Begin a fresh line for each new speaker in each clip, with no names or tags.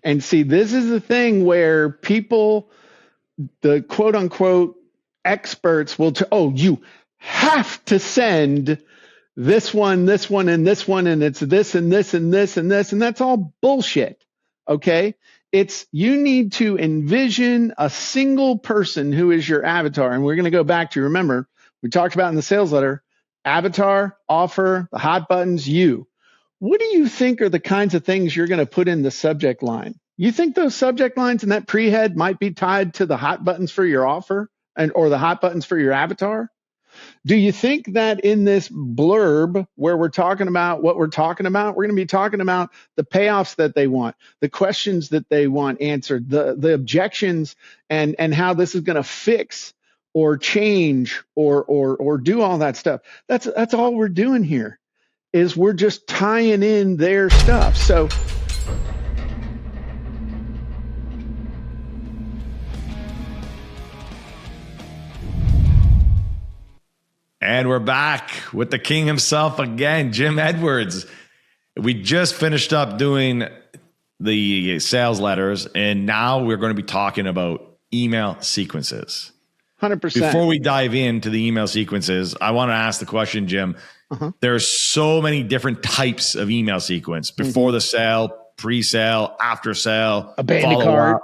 And see, this is the thing where people, the quote unquote experts will, you have to send this one, and this one, and it's this and this and this and this. And that's all bullshit. Okay. It's, you need to envision a single person who is your avatar. And we're going to go back to, remember, we talked about in the sales letter, avatar, offer, the hot buttons, you. What do you think are the kinds of things you're going to put in the subject line? You think those subject lines in that pre-head might be tied to the hot buttons for your offer or the hot buttons for your avatar? Do you think that in this blurb where we're talking about what we're talking about, we're going to be talking about the payoffs that they want, the questions that they want answered, the objections, and how this is going to fix or change or do all that stuff? That's all we're doing here, is we're just tying in their stuff. So
and we're back with the king himself again, Jim Edwards. We just finished up doing the sales letters, and now we're going to be talking about email sequences.
100%.
Before we dive into the email sequences, I want to ask the question, Jim. There's so many different types of email sequence: before the sale, pre-sale, after sale,
abandoned cart.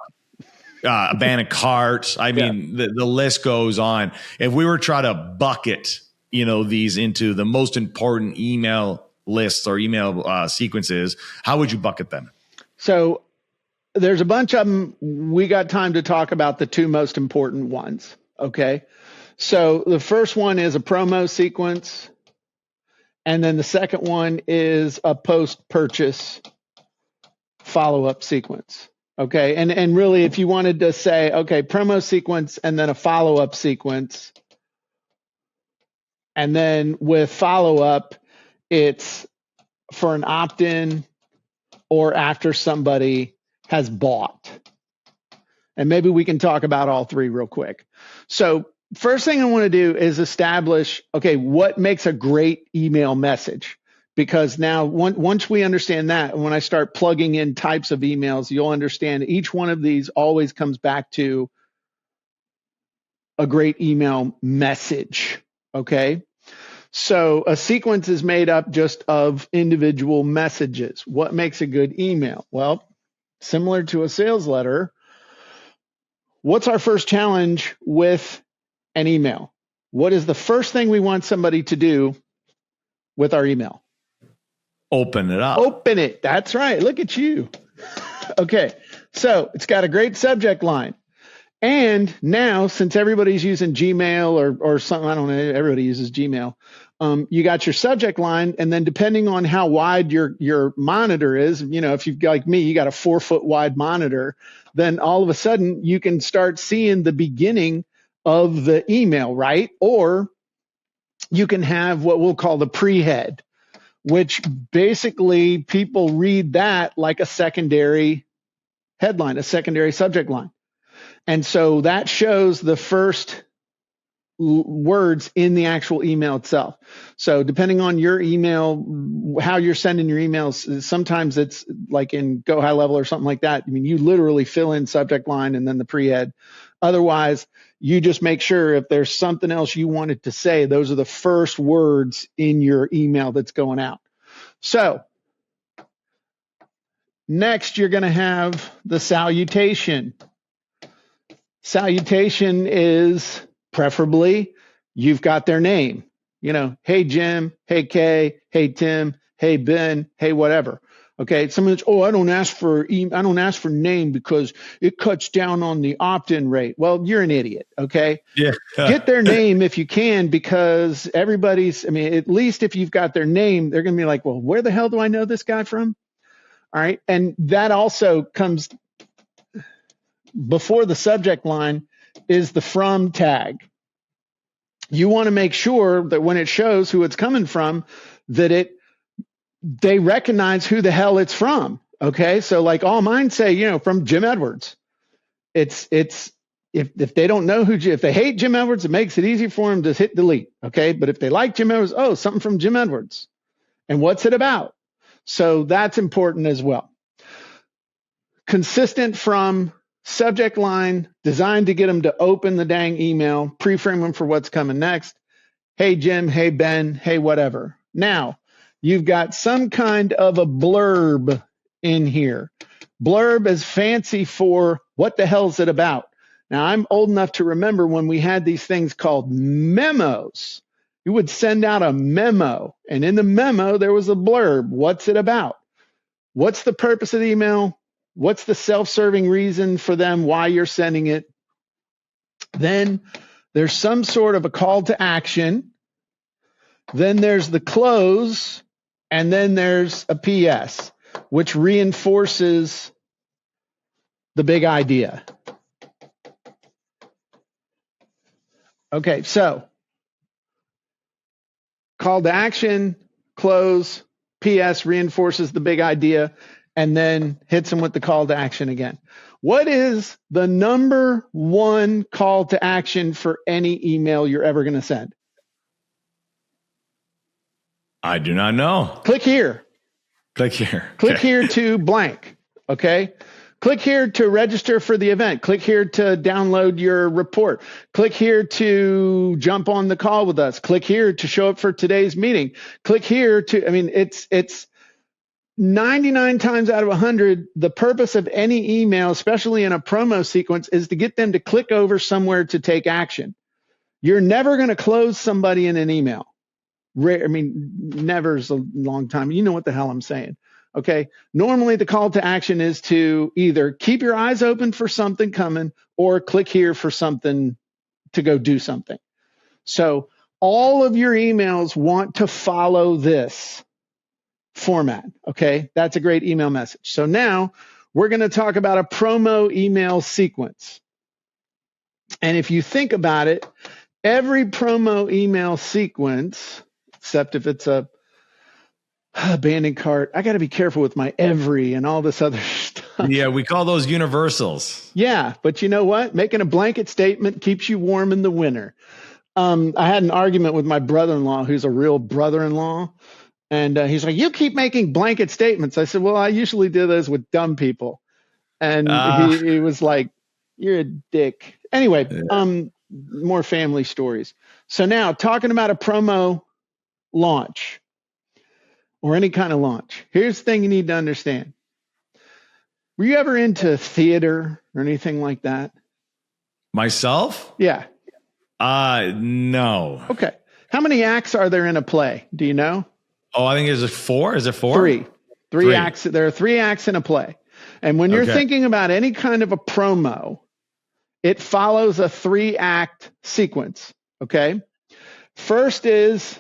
Abandoned carts. I mean, the list goes on. If we were trying to bucket, these into the most important email lists or email sequences, how would you bucket them?
So there's a bunch of them. We got time to talk about the two most important ones. Okay. So the first one is a promo sequence. And then the second one is a post-purchase follow-up sequence. Okay. And really, if you wanted to say, okay, promo sequence and then a follow-up sequence, and then with follow-up, it's for an opt-in or after somebody has bought. And maybe we can talk about all three real quick. So first thing I want to do is establish, okay, what makes a great email message? Because now once we understand that, and when I start plugging in types of emails, you'll understand each one of these always comes back to a great email message. Okay. So a sequence is made up just of individual messages. What makes a good email? Well, similar to a sales letter, what's our first challenge with an email? What is the first thing we want somebody to do with our email?
Open it up.
Open it. That's right. Look at you. Okay. So it's got a great subject line. And now, since everybody's using Gmail or something, I don't know, everybody uses Gmail. You got your subject line, and then depending on how wide your monitor is, if you've got, like me, you got a 4-foot wide monitor, then all of a sudden you can start seeing the beginning of the email, right? Or you can have what we'll call the pre-head, which basically people read that like a secondary headline, a secondary subject line. And so that shows the first words in the actual email itself. So depending on your email, how you're sending your emails, sometimes it's like in Go High Level or something like that. I mean, you literally fill in subject line and then the pre-head. Otherwise, you just make sure if there's something else you wanted to say, those are the first words in your email that's going out. So next, you're going to have the salutation. Salutation is preferably you've got their name. Hey Jim, hey Kay, hey Tim, hey Ben, hey whatever. Okay, someone's I don't ask for name because it cuts down on the opt-in rate. Well, you're an idiot. Okay,
yeah.
Get their name if you can, because at least if you've got their name, they're going to be like, well, where the hell do I know this guy from? All right, and that also comes before the subject line is the from tag. You want to make sure that when it shows who it's coming from, that they recognize who the hell it's from. Okay. So like all mine say, from Jim Edwards. It's if they don't know if they hate Jim Edwards, it makes it easy for them to hit delete. Okay. But if they like Jim Edwards, something from Jim Edwards. And what's it about? So that's important as well. consistent from subject line, designed to get them to open the dang email, pre-frame them for what's coming next. Hey, Jim. Hey, Ben. Hey, whatever. Now, you've got some kind of a blurb in here. Blurb is fancy for what the hell's it about? Now, I'm old enough to remember when we had these things called memos. You would send out a memo, and in the memo, there was a blurb. What's it about? What's the purpose of the email? What's the self-serving reason for them why you're sending it? Then there's some sort of a call to action. Then there's the close, and then there's a PS, which reinforces the big idea. Okay, so call to action, close, PS reinforces the big idea, and then hits them with the call to action again. What is the number one call to action for any email you're ever going to send?
I do not know.
Click here.
Click here.
Click here to blank. Okay. Click here to register for the event. Click here to download your report. Click here to jump on the call with us. Click here to show up for today's meeting. Click here to, I mean, it's 99 times out of 100, the purpose of any email, especially in a promo sequence, is to get them to click over somewhere to take action. You're never going to close somebody in an email. I mean, never is a long time. You know what the hell I'm saying. Okay. Normally the call to action is to either keep your eyes open for something coming or click here for something to go do something. So all of your emails want to follow this format. Okay. That's a great email message. So now we're going to talk about a promo email sequence. And if you think about it, every promo email sequence, except if it's a abandoned cart, I got to be careful with my every and all this other stuff.
Yeah, we call those universals.
Yeah, but you know what? Making a blanket statement keeps you warm in the winter. I had an argument with my brother-in-law, who's a real brother-in-law, and he's like, "You keep making blanket statements." I said, "Well, I usually do those with dumb people," and he was like, "You're a dick." Anyway, more family stories. So now talking about a promo launch or any kind of launch. Here's the thing you need to understand. Were you ever into theater or anything like that?
Myself?
Yeah.
No.
Okay. How many acts are there in a play? Do you know?
Oh, I think is it 4? Is it 4?
Three acts. There are 3 acts in a play. And when you're thinking about any kind of a promo, it follows a 3-act sequence. Okay. First is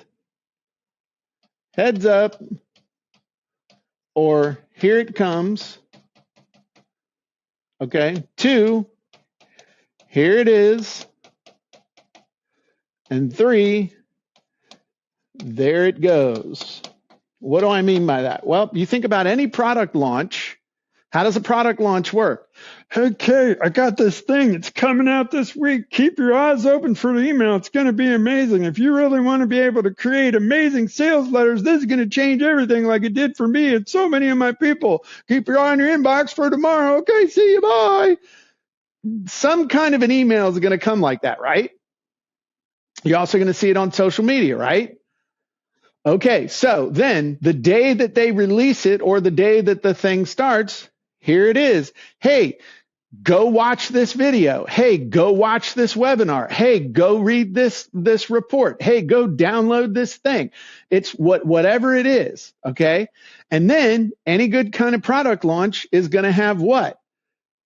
heads up, or here it comes. Okay. 2, here it is. And 3, there it goes. What do I mean by that? Well, you think about any product launch. How does a product launch work? Okay, I got this thing. It's coming out this week. Keep your eyes open for the email. It's going to be amazing. If you really want to be able to create amazing sales letters, this is going to change everything like it did for me and so many of my people. Keep your eye on your inbox for tomorrow. Okay, see you, bye. Some kind of an email is going to come like that, right? You're also going to see it on social media, right? Okay, so then the day that they release it or the day that the thing starts, here it is. Hey, go watch this video. Hey, go watch this webinar. Hey, go read this report. Hey, go download this thing. It's whatever it is, okay? And then any good kind of product launch is going to have what?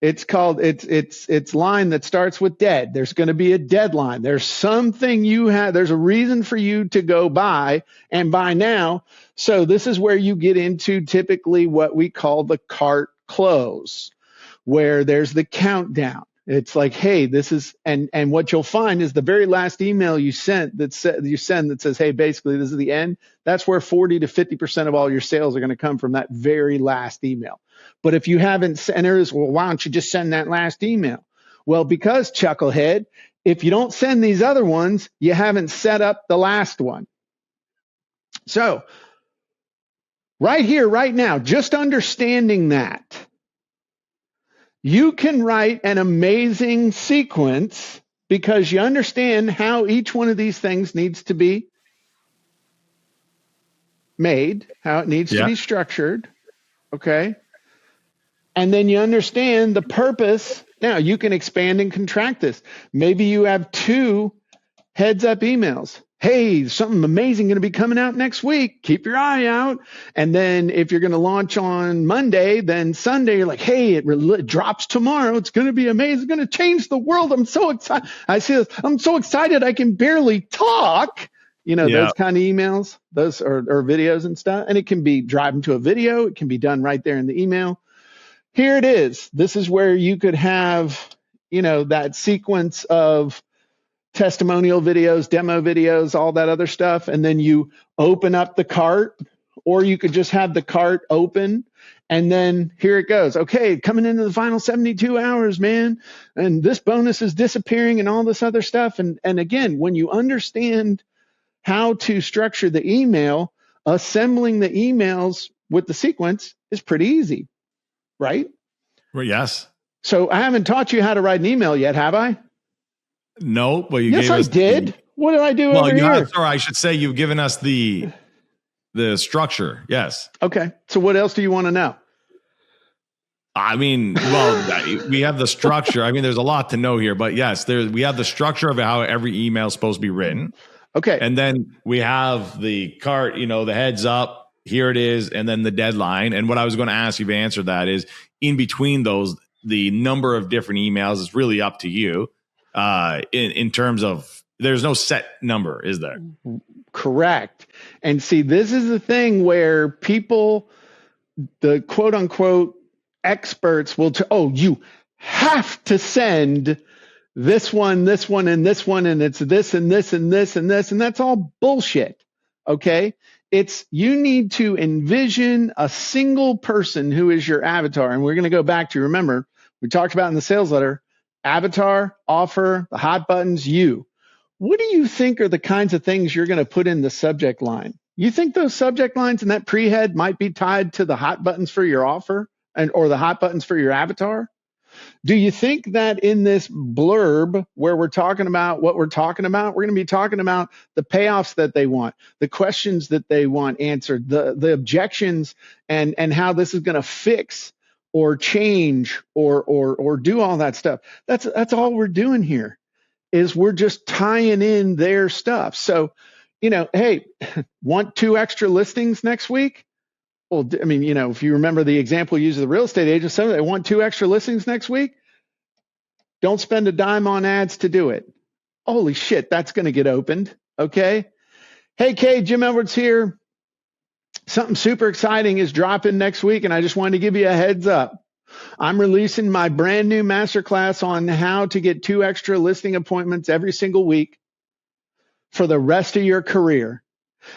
It's called, it's line that starts with dead. There's going to be a deadline. There's something there's a reason for you to go buy and buy now. So this is where you get into typically what we call the cart close, where there's the countdown. It's like, hey, this is, and what you'll find is the very last email you send that says, hey, basically this is the end. That's where 40 to 50% of all your sales are going to come from, that very last email. But if you haven't sent it, well, why don't you just send that last email? Well, because chucklehead, if you don't send these other ones, you haven't set up the last one. So right here, right now, just understanding that, You can write an amazing sequence because you understand how each one of these things needs to be made, how it needs to
Yeah.
be structured. Okay. And then you understand the purpose. Now you can expand and contract this. Maybe you have 2 heads up emails. Hey, something amazing going to be coming out next week. Keep your eye out. And then if you're going to launch on Monday, then Sunday, you're like, hey, it drops tomorrow. It's going to be amazing. It's going to change the world. I'm so excited. I see this. I'm so excited. I can barely talk.
Yeah.
Those kind of emails, those or videos and stuff. And it can be driving to a video. It can be done right there in the email. Here it is. This is where you could have, that sequence of testimonial videos, demo videos, all that other stuff. And then you open up the cart, or you could just have the cart open. And then here it goes. Okay, coming into the final 72 hours, man. And this bonus is disappearing and all this other stuff. And again, when you understand how to structure the email, assembling the emails with the sequence is pretty easy, right?
Well, yes.
So I haven't taught you how to write an email yet, have I?
No, but you
yes,
gave us.
I did. What did I do over here?
Sorry, I should say you've given us the structure. Yes.
Okay. So what else do you want to know?
I mean, well, we have the structure. I mean, there's a lot to know here, but yes, we have the structure of how every email is supposed to be written.
Okay.
And then we have the cart, the heads up, here it is, and then the deadline. And what I was going to ask, you've answered that, is in between those, the number of different emails is really up to you in terms of, there's no set number, is there?
Correct. And see, this is the thing where people, the quote unquote experts will, you have to send this one, and this one, and it's this and this and this and this, and that's all bullshit. Okay. It's, you need to envision a single person who is your avatar. And we're going to go back to, remember, we talked about in the sales letter, avatar, offer, the hot buttons, you. What do you think are the kinds of things you're going to put in the subject line? You think those subject lines and that pre-head might be tied to the hot buttons for your offer or the hot buttons for your avatar? Do you think that in this blurb where we're talking about what we're talking about, we're going to be talking about the payoffs that they want, the questions that they want answered, the objections, and how this is going to fix or change or do all that stuff? That's all we're doing here, is we're just tying in their stuff. So, hey, want 2 extra listings next week? Well, I mean, if you remember the example you use of the real estate agent, some of they want 2 extra listings next week. Don't spend a dime on ads to do it. Holy shit, that's going to get opened. Okay. Hey, Kay, Jim Edwards here. Something super exciting is dropping next week, and I just wanted to give you a heads up. I'm releasing my brand new masterclass on how to get 2 extra listing appointments every single week for the rest of your career.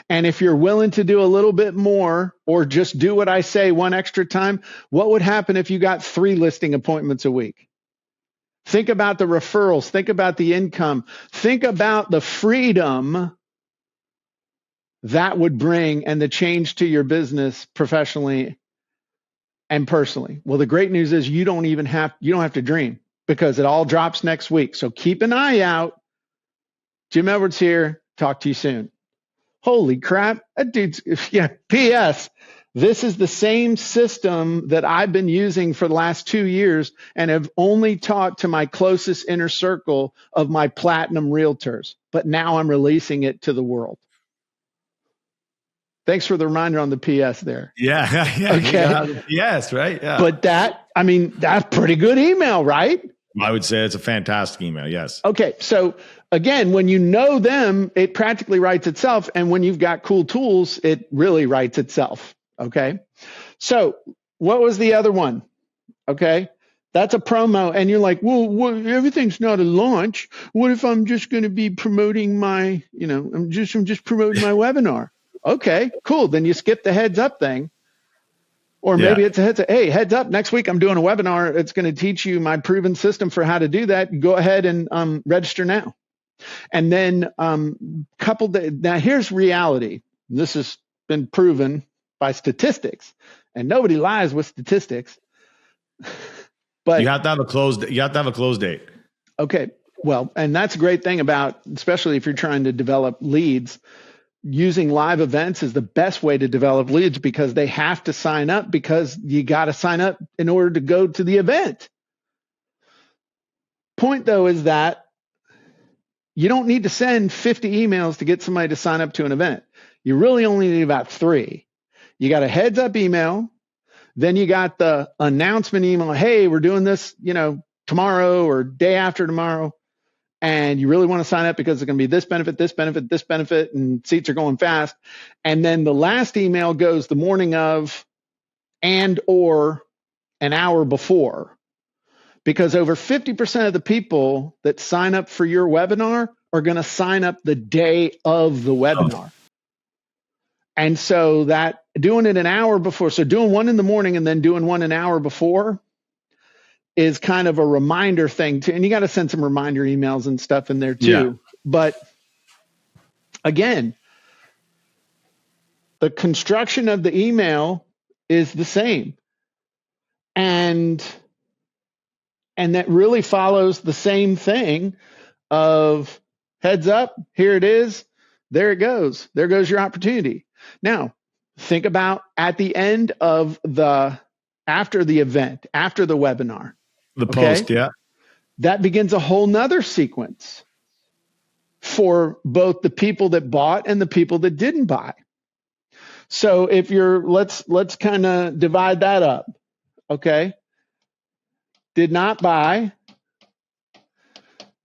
And if you're willing to do a little bit more, or just do what I say 1 extra time, what would happen if you got 3 listing appointments a week? Think about the referrals. Think about the income. Think about the freedom that would bring and the change to your business professionally and personally. Well, the great news is you don't have to dream, because it all drops next week. So keep an eye out. Jim Edwards here. Talk to you soon. Holy crap. That dude's, yeah. P.S. This is the same system that I've been using for the last 2 years and have only taught to my closest inner circle of my platinum realtors. But now I'm releasing it to the world. Thanks for the reminder on the PS there.
Yeah.
Okay.
Yes, right. Yeah.
But that's pretty good email, right?
I would say it's a fantastic email. Yes.
Okay. So again, when you know them, it practically writes itself. And when you've got cool tools, it really writes itself. Okay. So what was the other one? Okay. That's a promo. And you're like, well, everything's not a launch. What if I'm just going to be promoting my, I'm just promoting my webinar? Okay, cool. Then you skip the heads up thing. Or maybe it's a heads up. Hey, heads up, next week I'm doing a webinar. It's going to teach you my proven system for how to do that. Go ahead and register now. And then now here's reality. This has been proven by statistics, and nobody lies with statistics. But
you have to have a close date.
okay, well, and that's a great thing about, especially if you're trying to develop leads, using live events is the best way to develop leads because they have to sign up because you got to sign up in order to go to the event. Point though is that you don't need to send 50 emails to get somebody to sign up to an event. You really only need about 3. You got a heads up email. Then you got the announcement email. Hey, we're doing this, tomorrow or day after tomorrow. And you really want to sign up because it's going to be this benefit, this benefit, this benefit, and seats are going fast. And then the last email goes the morning of and or an hour before. Because over 50% of the people that sign up for your webinar are going to sign up the day of the webinar. And so that doing it an hour before, so doing one in the morning and then doing one an hour before is kind of a reminder thing too. And you got to send some reminder emails and stuff in there too. Yeah. But again, the construction of the email is the same. And that really follows the same thing of heads up, here it is, there it goes. There goes your opportunity. Now, think about at the end of after the event, after the webinar.
The post, yeah.
That begins a whole nother sequence for both the people that bought and the people that didn't buy. So if let's kind of divide that up. Okay. Did not buy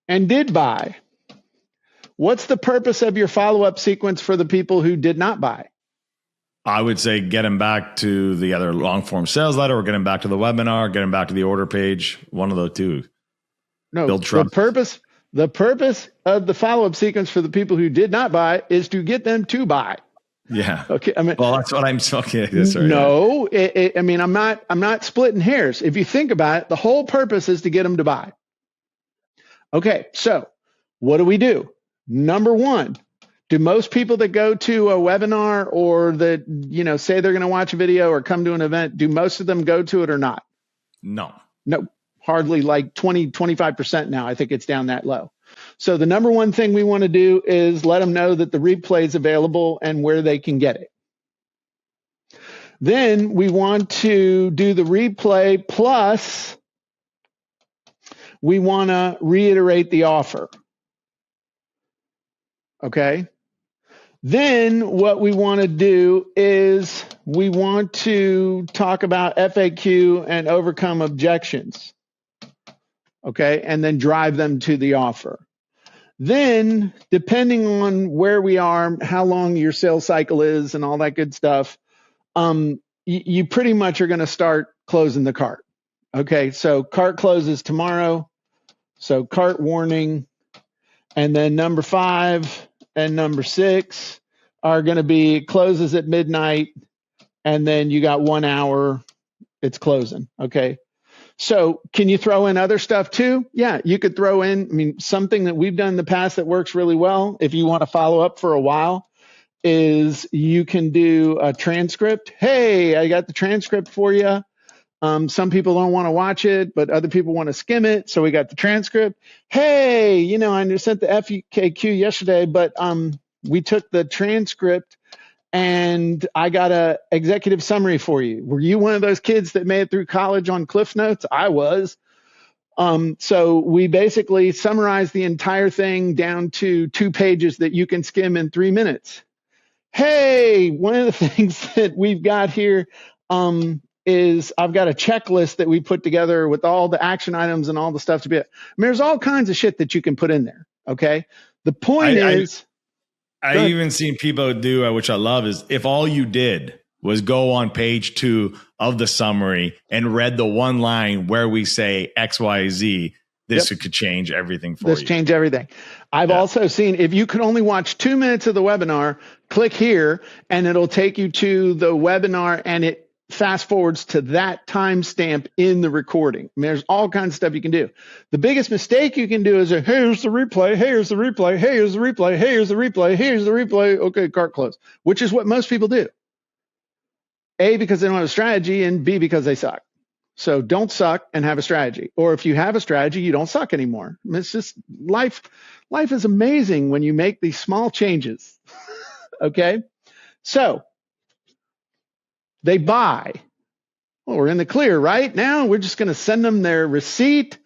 and did buy. What's the purpose of your follow-up sequence for the people who did not buy?
I would say get them back to the other long-form sales letter or get them back to the webinar, get them back to the order page, one of the two.
No, the purpose of the follow-up sequence for the people who did not buy is to get them to buy.
Yeah.
Okay. I mean,
well, that's what I'm talking. Sorry,
no, yeah. I'm not splitting hairs. If you think about it, the whole purpose is to get them to buy. Okay. So what do? Number one, do most people that go to a webinar or that, say they're going to watch a video or come to an event, do most of them go to it or not?
No,
hardly, like 20, 25% now. I think it's down that low. So the number one thing we want to do is let them know that the replay is available and where they can get it. Then we want to do the replay plus we want to reiterate the offer. Okay. Then what we want to do is we want to talk about FAQ and overcome objections. Okay. And then drive them to the offer. Then, depending on where we are, how long your sales cycle is and all that good stuff, you pretty much are going to start closing the cart. Okay. So cart closes tomorrow. So cart warning. And then number 5 and number 6 are going to be closes at midnight. And then you got 1 hour, it's closing. Okay. So can you throw in other stuff too? Yeah, you could throw in, something that we've done in the past that works really well. If you want to follow up for a while is you can do a transcript. Hey, I got the transcript for you. Some people don't want to watch it, but other people want to skim it. So we got the transcript. Hey, I sent the FAQ yesterday, but we took the transcript and I got a executive summary for you. Were you one of those kids that made it through college on Cliff Notes? I was. So we basically summarized the entire thing down to 2 pages that you can skim in 3 minutes. Hey, one of the things that we've got here is I've got a checklist that we put together with all the action items and all the stuff to be. There's all kinds of shit that you can put in there. Okay. The point is.
I even seen people do, which I love, is if all you did was go on page 2 of the summary and read the one line where we say XYZ, this could change everything for you.
This change everything. I've also seen if you could only watch 2 minutes of the webinar, click here and it'll take you to the webinar and it fast forwards to that timestamp in the recording. There's all kinds of stuff you can do. The biggest mistake you can do is here's the replay, here's the replay, here's the replay, here's the replay, here's the replay. Okay, cart close, which is what most people do. A, because they don't have a strategy, and B, because they suck. So don't suck and have a strategy. Or if you have a strategy, you don't suck anymore. It's just life. Life is amazing when you make these small changes. Okay. So they buy. Well, we're in the clear, right? Now we're just going to send them their receipt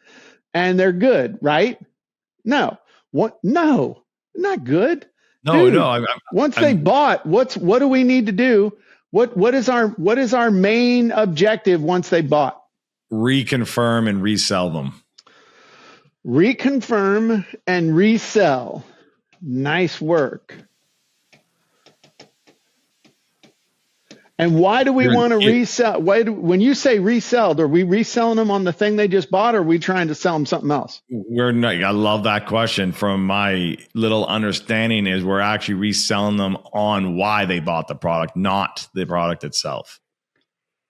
and they're good, right? No. What? No, not good.
No,
Dude,
no.
once they bought, what do we need to do? What is our main objective once they bought?
Reconfirm and resell them.
Reconfirm and resell. Nice work. And why do we want to resell? When you say resell, are we reselling them on the thing they just bought, or are we trying to sell them something else?
We're not. I love that question. From my little understanding, is we're actually reselling them on why they bought the product, not the product itself.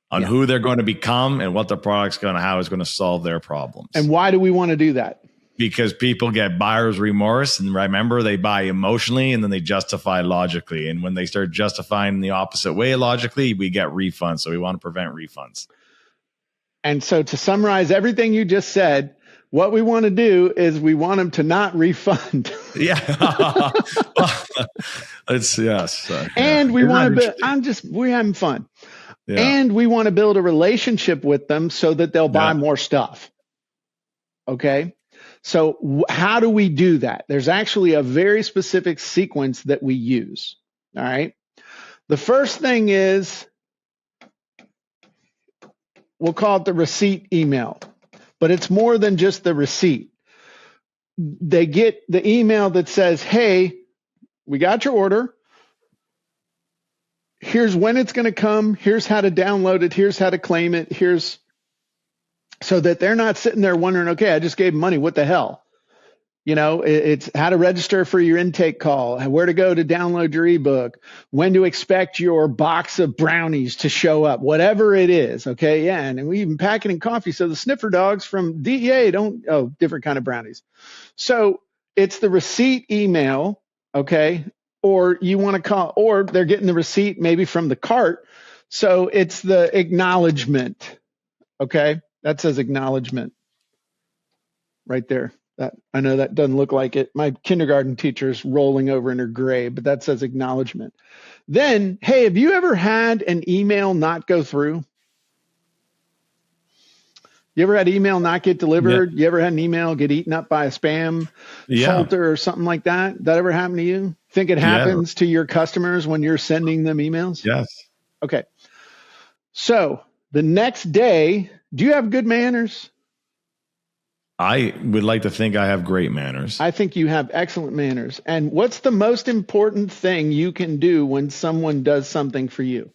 On who they're going to become and what the product's going to, how it's going to solve their problems.
And why do we want to do that?
Because people get buyer's remorse, and remember, they buy emotionally and then they justify logically. And when they start justifying the opposite way logically, we get refunds. So we want to prevent refunds.
And so to summarize everything you just said, what we want to do is we want them to not refund.
Yeah. It's yes.
And we want to we're having fun. Yeah. And we want to build a relationship with them so that they'll buy more stuff. Okay. So how do we do that? There's actually a very specific sequence that we use. All right. The first thing is, we'll call it the receipt email, but it's more than just the receipt. They get the email that says, hey, we got your order. Here's when it's going to come. Here's how to download it. Here's how to claim it. Here's so that they're not sitting there wondering, okay, I just gave money. What the hell? You know, it's how to register for your intake call, where to go to download your ebook, when to expect your box of brownies to show up, whatever it is. Okay. Yeah. And we even pack it in coffee. So the sniffer dogs from DEA different kind of brownies. So it's the receipt email. Okay. Or you want to call, or they're getting the receipt maybe from the cart. So it's the acknowledgement. Okay. That says acknowledgement right there. That I know that doesn't look like it. My kindergarten teacher's rolling over in her grave, but that says acknowledgement. Then, hey, have you ever had an email not go through? You ever had email not get delivered? Yeah. You ever had an email get eaten up by a spam filter or something like that? That ever happened to you? Think it happens to your customers when you're sending them emails?
Yes.
Okay. So the next day, do you have good manners?
I would like to think I have great manners.
I think you have excellent manners. And what's the most important thing you can do when someone does something for you?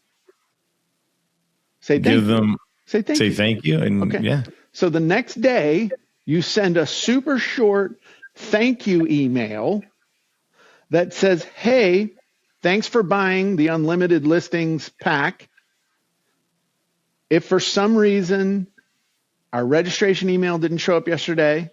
Say thank you. Say thank you.
And okay.
So the next day, you send a super short thank you email that says, hey, thanks for buying the unlimited listings pack. If for some reason our registration email didn't show up yesterday,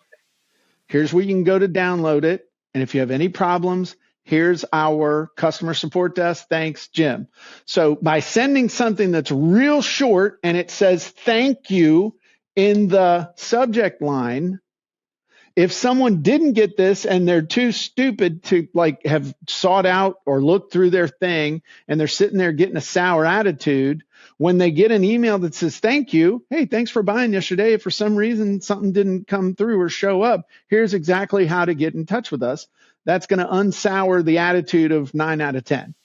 here's where you can go to download it. And if you have any problems, here's our customer support desk. Thanks, Jim. So by sending something that's real short and it says thank you in the subject line, if someone didn't get this and they're too stupid to have sought out or looked through their thing and they're sitting there getting a sour attitude, when they get an email that says, thank you, hey, thanks for buying yesterday. If for some reason something didn't come through or show up, here's exactly how to get in touch with us. That's going to unsour the attitude of 9 out of 10.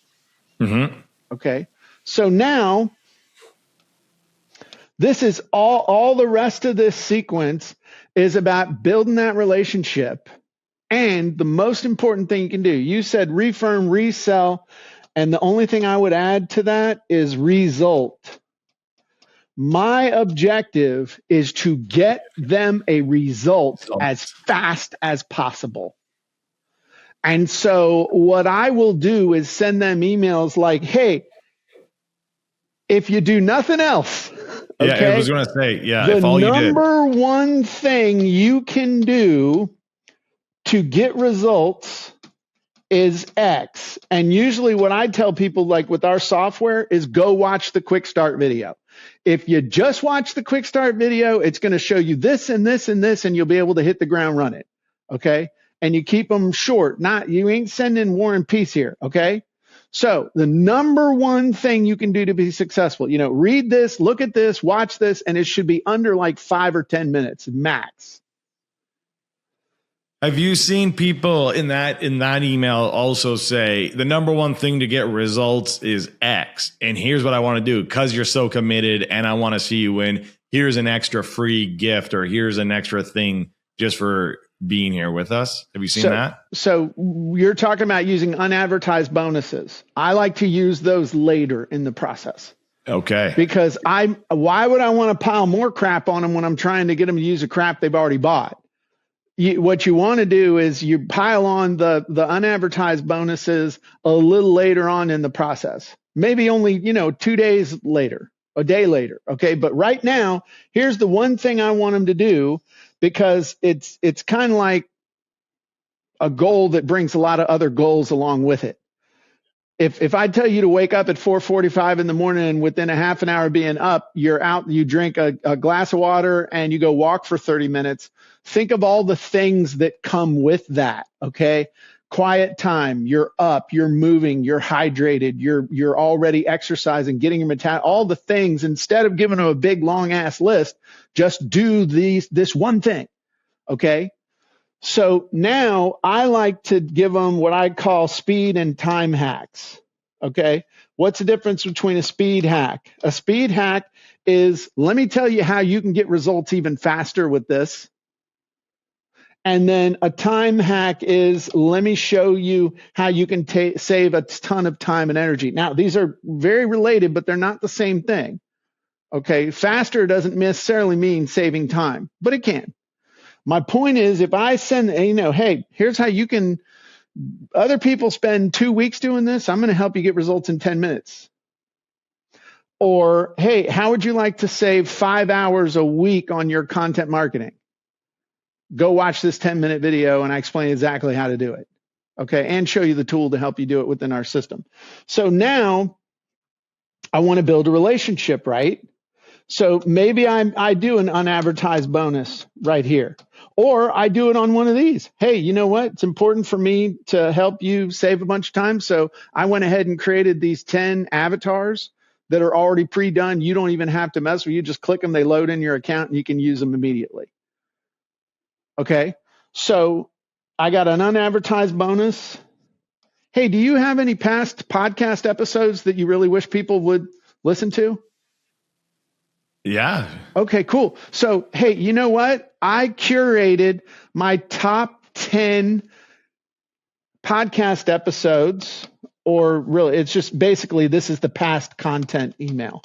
Mm-hmm.
Okay. So now this is all the rest of this sequence is about building that relationship. And the most important thing you can do, you said refirm, resell. And the only thing I would add to that is result. My objective is to get them a result as fast as possible. And so what I will do is send them emails like, hey, if you do nothing else, okay,
I was going to say,
the
if all you did.
number one thing you can do to get results is X. And usually what I tell people, like with our software, is go watch the quick start video. If you just watch the quick start video, it's going to show you this and this and this, and you'll be able to hit the ground running. Okay. And you keep them short. You ain't sending War and Peace here. Okay. So the number one thing you can do to be successful, read this, look at this, watch this, and it should be under like 5 or 10 minutes max.
Have you seen people in that email also say the number one thing to get results is X, and here's what I want to do because you're so committed and I want to see you win. Here's an extra free gift, or here's an extra thing just for being here with us. Have you seen that?
So you're talking about using unadvertised bonuses. I like to use those later in the process.
Okay.
Because why would I want to pile more crap on them when I'm trying to get them to use a crap they've already bought? What you want to do is you pile on the unadvertised bonuses a little later on in the process. Maybe only, 2 days later, a day later. Okay. But right now, here's the one thing I want them to do, because it's kind of like a goal that brings a lot of other goals along with it. If I tell you to wake up at 4:45 in the morning and within a half an hour being up, you're out, you drink a glass of water and you go walk for 30 minutes, think of all the things that come with that. Okay. Quiet time, you're up, you're moving, you're hydrated, you're already exercising, getting your metabolism, all the things. Instead of giving them a big long ass list, just do this one thing. Okay. So now I like to give them what I call speed and time hacks. Okay. What's the difference between a speed hack? A speed hack is, let me tell you how you can get results even faster with this. And then a time hack is, let me show you how you can save a ton of time and energy. Now, these are very related, but they're not the same thing. Okay. Faster doesn't necessarily mean saving time, but it can. My point is, if I send, hey, here's how you can, other people spend 2 weeks doing this, I'm going to help you get results in 10 minutes. Or, hey, how would you like to save 5 hours a week on your content marketing? Go watch this 10-minute video and I explain exactly how to do it. Okay. And show you the tool to help you do it within our system. So now I want to build a relationship, right? So maybe I do an unadvertised bonus right here, or I do it on one of these. Hey, you know what? It's important for me to help you save a bunch of time. So I went ahead and created these 10 avatars that are already pre-done. You don't even have to mess with. You just click them. They load in your account and you can use them immediately. Okay. So I got an unadvertised bonus. Hey, do you have any past podcast episodes that you really wish people would listen to?
Yeah.
Okay, cool. So, hey, you know what? I curated my top 10 podcast episodes, or really, it's just basically, this is the past content email.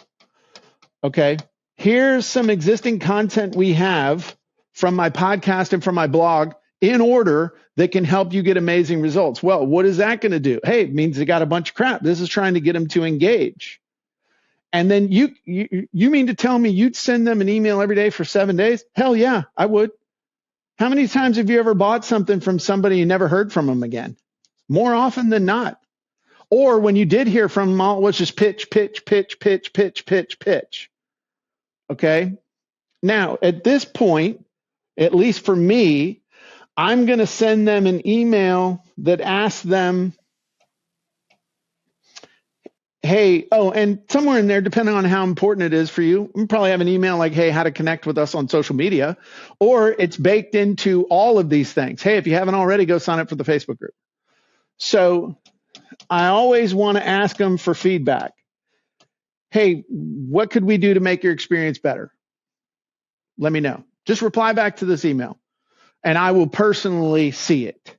Okay. Here's some existing content we have from my podcast and from my blog in order that can help you get amazing results. Well, what is that going to do? Hey, it means they got a bunch of crap. This is trying to get them to engage. And then you mean to tell me you'd send them an email every day for 7 days? Hell yeah, I would. How many times have you ever bought something from somebody and never heard from them again? More often than not. Or when you did hear from them, all it was just pitch. Okay. Now, at this point, at least for me, I'm going to send them an email that asks them, hey, and somewhere in there, depending on how important it is for you, you probably have an email like, hey, how to connect with us on social media, or it's baked into all of these things. Hey, if you haven't already, go sign up for the Facebook group. So I always want to ask them for feedback. Hey, what could we do to make your experience better? Let me know. Just reply back to this email and I will personally see it.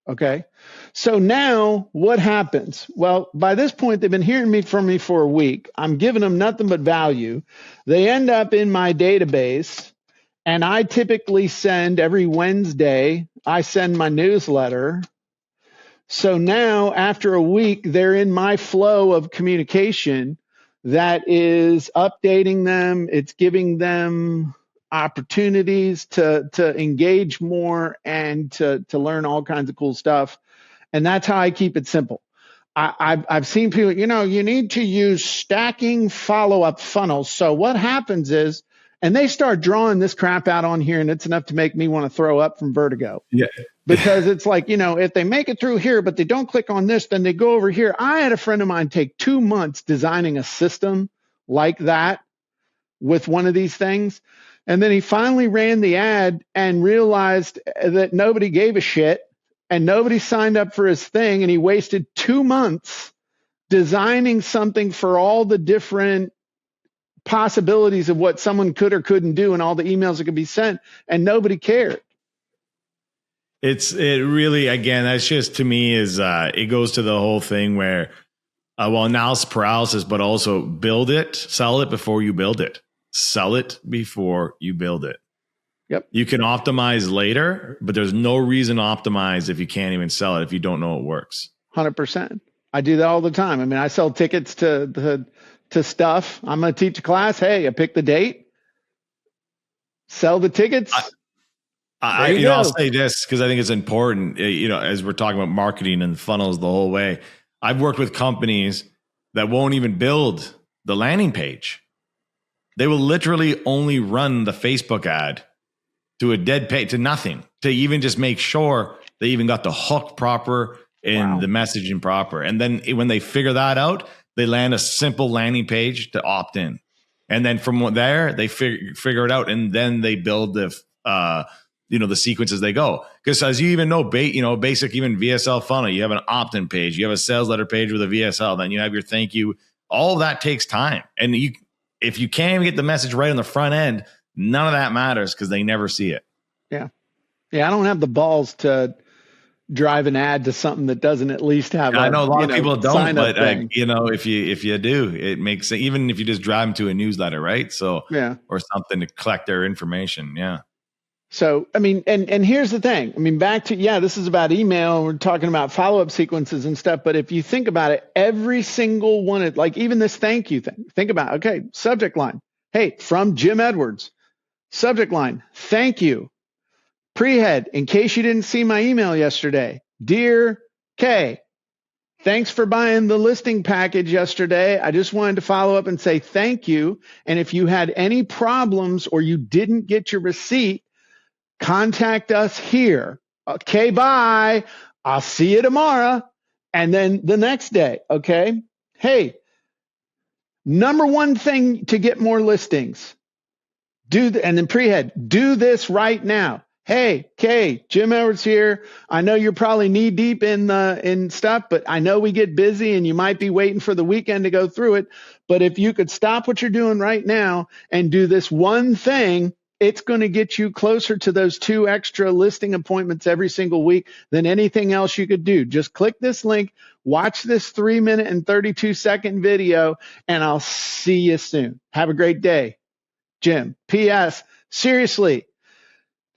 Okay. So now what happens? Well, by this point, they've been hearing from me for a week. I'm giving them nothing but value. They end up in my database, and I typically send every Wednesday, I send my newsletter. So now after a week, they're in my flow of communication that is updating them. It's giving them opportunities to engage more and to learn all kinds of cool stuff. And that's how I keep it simple. I've seen people, you need to use stacking follow-up funnels. So what happens is, and they start drawing this crap out on here, and it's enough to make me want to throw up from vertigo.
Yeah.
Because it's like, if they make it through here, but they don't click on this, then they go over here. I had a friend of mine take 2 months designing a system like that with one of these things. And then he finally ran the ad and realized that nobody gave a shit and nobody signed up for his thing. And he wasted 2 months designing something for all the different possibilities of what someone could or couldn't do and all the emails that could be sent, and nobody cared.
It really, again, that's just, to me, is it goes to the whole thing where, analysis paralysis, but also sell it before you build it. Sell it before you build it.
Yep.
You can optimize later, but there's no reason to optimize if you can't even sell it, if you don't know it works.
100%. I do that all the time. I mean, I sell tickets to stuff. I'm going to teach a class. Hey, I pick the date, sell the tickets.
I'll say this because I think it's important, as we're talking about marketing and funnels the whole way. I've worked with companies that won't even build the landing page. They will literally only run the Facebook ad to a dead page, to nothing, to even just make sure they even got the hook proper and the messaging proper. And then when they figure that out, they land a simple landing page to opt in. And then from there, they figure it out, and then they build the sequences they go. Because as you even know, basic even VSL funnel, you have an opt-in page, you have a sales letter page with a VSL, then you have your thank you. All of that takes time. And if you can't even get the message right on the front end, none of that matters because they never see it.
Yeah. Yeah. I don't have the balls to drive an ad to something that doesn't at least have
I know a lot of people don't, but if you do, it makes, even if you just drive them to a newsletter, right? So, or something to collect their information. Yeah.
So, I mean, and here's the thing. I mean, back to, this is about email. We're talking about follow-up sequences and stuff. But if you think about it, every single one, like even this thank you thing, think about, okay, subject line. Hey, from Jim Edwards. Subject line, thank you. Pre-head, in case you didn't see my email yesterday. Dear Kay, thanks for buying the listing package yesterday. I just wanted to follow up and say thank you. And if you had any problems or you didn't get your receipt, contact us here. Okay, bye. I'll see you tomorrow. And then the next day, okay? Hey, number one thing to get more listings. And then pre-head, do this right now. Hey, Kay, Jim Edwards here. I know you're probably knee deep in stuff, but I know we get busy and you might be waiting for the weekend to go through it. But if you could stop what you're doing right now and do this one thing, it's going to get you closer to those 2 extra listing appointments every single week than anything else you could do. Just click this link, watch this 3-minute and 32-second video, and I'll see you soon. Have a great day. Jim. P.S. Seriously,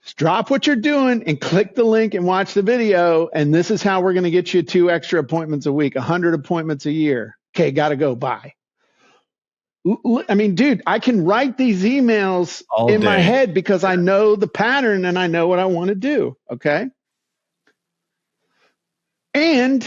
just drop what you're doing and click the link and watch the video. And this is how we're going to get you 2 extra appointments a week, 100 appointments a year. Okay, got to go. Bye. I mean, dude, I can write these emails in my head because I know the pattern and I know what I want to do. Okay. And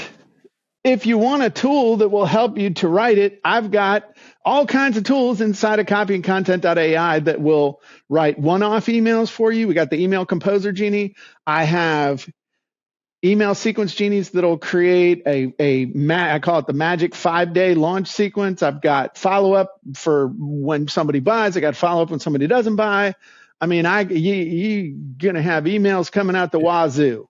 if you want a tool that will help you to write it, I've got all kinds of tools inside of copyandcontent.ai that will write one-off emails for you. We got the email composer genie. I have email sequence genies that'll create I call it the magic 5-day launch sequence. I've got follow-up for when somebody buys. I got follow-up when somebody doesn't buy. I mean, you're going to have emails coming out the wazoo.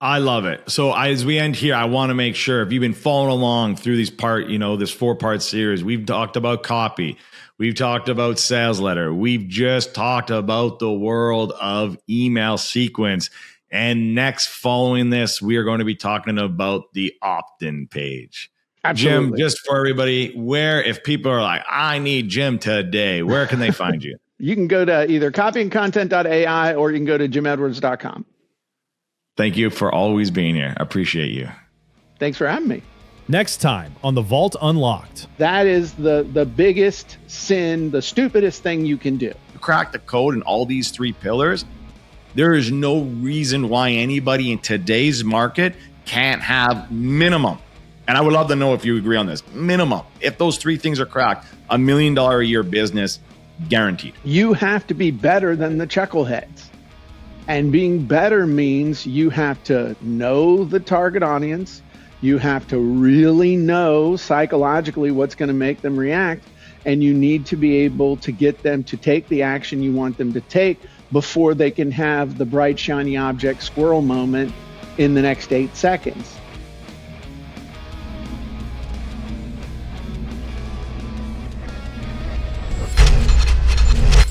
I love it. So as we end here, I want to make sure if you've been following along through this 4-part series, we've talked about copy. We've talked about sales letter. We've just talked about the world of email sequence. And next, following this, we are going to be talking about the opt-in page. Absolutely. Jim, just for everybody, if people are like, I need Jim today, where can they find you?
You can go to either copyandcontent.ai or you can go to jimedwards.com.
Thank you for always being here. I appreciate you.
Thanks for having me.
Next time on The Vault Unlocked.
That is the biggest sin, the stupidest thing you can do.
Crack the code in all these 3 pillars. There is no reason why anybody in today's market can't have minimum. And I would love to know if you agree on this. Minimum. If those three things are cracked, $1 million a year business guaranteed.
You have to be better than the chuckleheads. And being better means you have to know the target audience. You have to really know psychologically what's going to make them react. And you need to be able to get them to take the action you want them to take before they can have the bright, shiny object squirrel moment in the next 8 seconds.